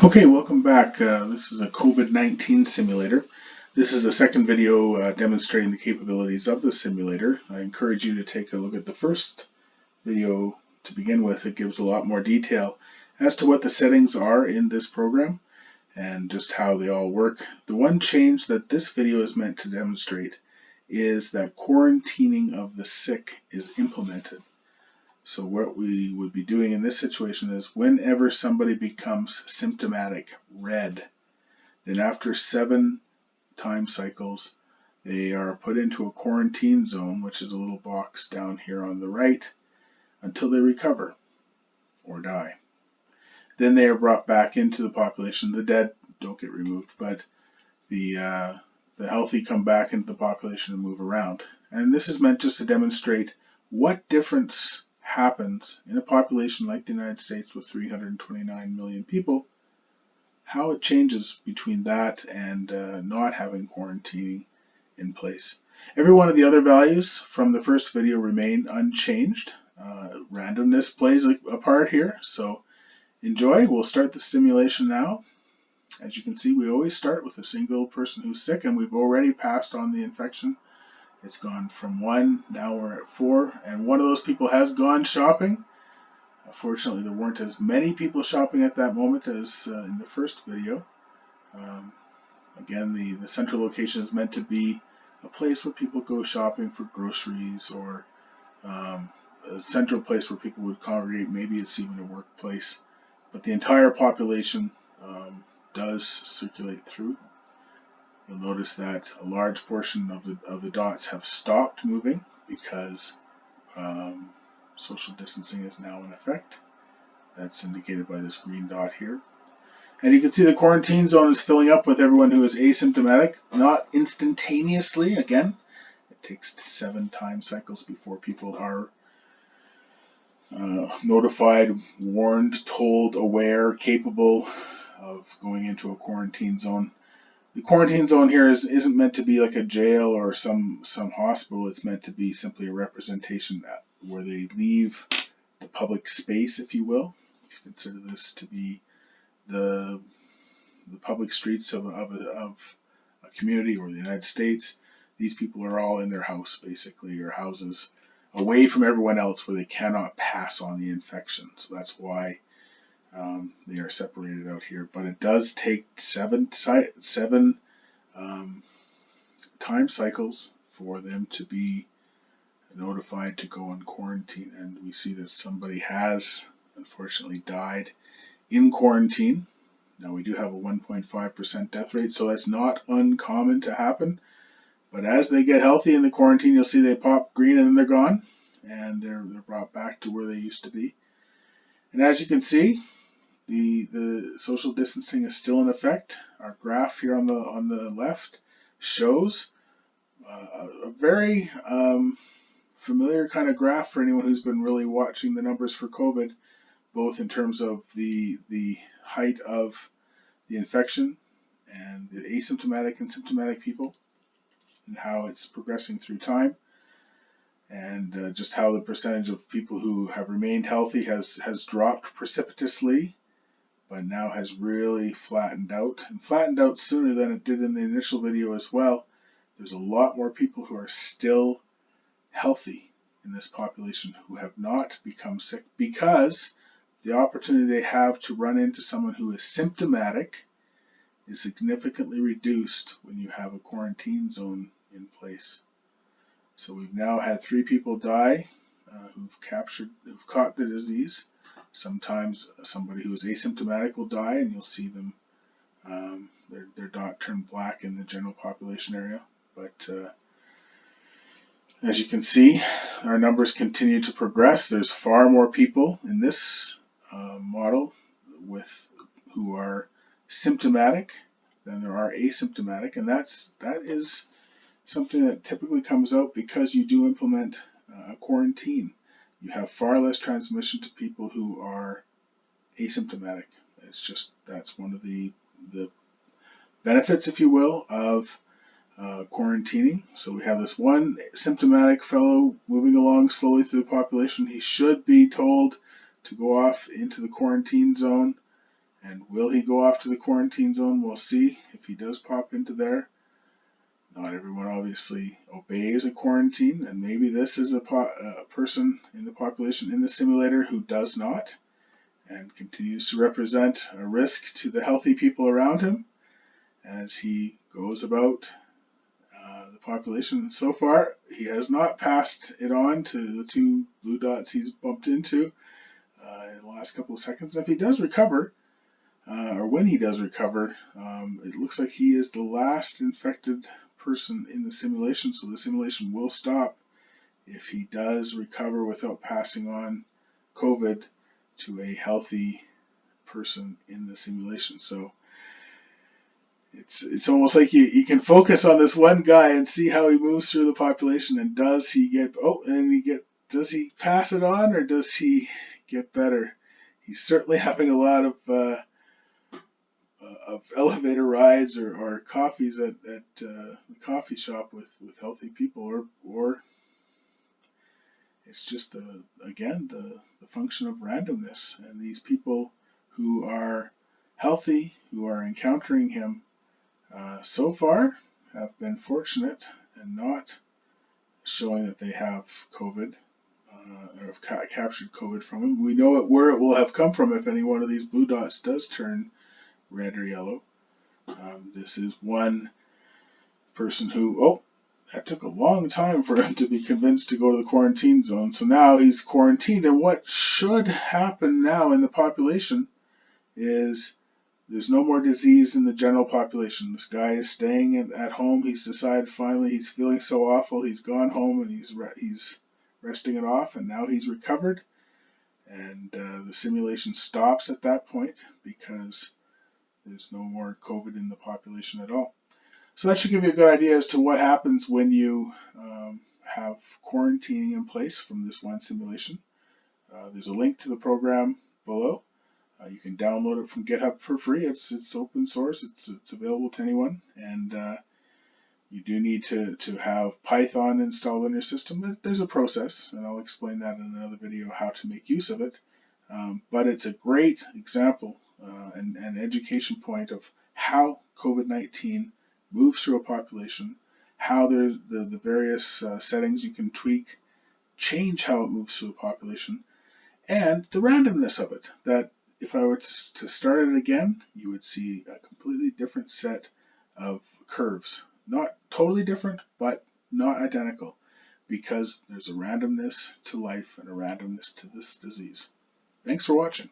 Okay, welcome back. This is a COVID-19 simulator. This is the second video demonstrating the capabilities of the simulator. I encourage you to take a look at the first video to begin with. It gives a lot more detail as to what the settings are in this program and just how they all work. The one change that this video is meant to demonstrate is that quarantining of the sick is implemented. So what we would be doing in this situation is whenever somebody becomes symptomatic, red, then after 7 time cycles, they are put into a quarantine zone, which is a little box down here on the right, until they recover or die. Then they are brought back into the population. The dead don't get removed, but the healthy come back into the population and move around. And this is meant just to demonstrate what difference happens in a population like the United States with 329 million people, how it changes between that and not having quarantining in place. Every one of the other values from the first video remain unchanged. Randomness plays a part here, so enjoy. We'll start the simulation now. As you can see, we always start with a single person who's sick, and we've already passed on the infection. It's gone from 1, now we're at 4, and one of those people has gone shopping. Fortunately, there weren't as many people shopping at that moment as in the first video. Again, the central location is meant to be a place where people go shopping for groceries, or a central place where people would congregate. Maybe it's even a workplace, but the entire population does circulate through. You'll notice that a large portion of the dots have stopped moving because social distancing is now in effect. That's indicated by this green dot here. And you can see the quarantine zone is filling up with everyone who is asymptomatic, not instantaneously. Again, it takes 7 time cycles before people are notified, warned, told, aware, capable of going into a quarantine zone. The quarantine zone here isn't meant to be like a jail or some hospital. It's meant to be simply a representation where they leave the public space, if you will. If you consider this to be the public streets of a community or the United States, these people are all in their house, basically, or houses, away from everyone else where they cannot pass on the infection. So that's why they are separated out here, but it does take 7 time cycles for them to be notified to go in quarantine. And we see that somebody has unfortunately died in quarantine. Now, we do have a 1.5% death rate, so that's not uncommon to happen. But as they get healthy in the quarantine, you'll see they pop green and then they're gone, and they're brought back to where they used to be. And as you can see, the social distancing is still in effect. Our graph here on the left shows a very familiar kind of graph for anyone who's been really watching the numbers for COVID, both in terms of the height of the infection and the asymptomatic and symptomatic people, and how it's progressing through time, and just how the percentage of people who have remained healthy has dropped precipitously, but now has really flattened out, and flattened out sooner than it did in the initial video as well. There's a lot more people who are still healthy in this population who have not become sick, because the opportunity they have to run into someone who is symptomatic is significantly reduced when you have a quarantine zone in place. So we've now had 3 people die who've caught the disease. Sometimes somebody who is asymptomatic will die, and you'll see them, their dot turn black in the general population area. But as you can see, our numbers continue to progress. There's far more people in this model who are symptomatic than there are asymptomatic, and that is something that typically comes out because you do implement a quarantine. You have far less transmission to people who are asymptomatic. It's just, that's one of the benefits, if you will, of quarantining. So we have this one symptomatic fellow moving along slowly through the population. He should be told to go off into the quarantine zone And will he go off to the quarantine zone? We'll see if he does pop into there. Not everyone obviously obeys a quarantine, and maybe this is a person in the population in the simulator who does not and continues to represent a risk to the healthy people around him as he goes about the population. So far, he has not passed it on to the two blue dots he's bumped into in the last couple of seconds. If he does recover, or when he does recover, it looks like he is the last infected person in the simulation, so the simulation will stop if he does recover without passing on COVID to a healthy person in the simulation. So it's almost like you can focus on this one guy and see how he moves through the population, and does he pass it on, or does he get better? He's certainly having a lot of elevator rides or coffees at the coffee shop with healthy people, or it's just the function of randomness, and these people who are healthy, who are encountering him so far, have been fortunate and not showing that they have COVID or have captured COVID from him. We know where it will have come from if any one of these blue dots does turn red or yellow. This is one person who, that took a long time for him to be convinced to go to the quarantine zone. So now he's quarantined, and what should happen now in the population is there's no more disease in the general population. This guy is staying at home. He's decided finally he's feeling so awful. He's gone home and he's resting it off, and now he's recovered. And the simulation stops at that point because there's no more COVID in the population at all. So that should give you a good idea as to what happens when you have quarantining in place from this one simulation. There's a link to the program below. You can download it from GitHub for free. It's open source. It's available to anyone, and you do need to have Python installed on your system. There's a process, and I'll explain that in another video how to make use of it. But it's a great example and education point of how COVID-19 moves through a population, how the various settings you can tweak change how it moves through a population, and the randomness of it, that if I were to start it again, you would see a completely different set of curves. Not totally different, but not identical, because there's a randomness to life and a randomness to this disease. Thanks for watching.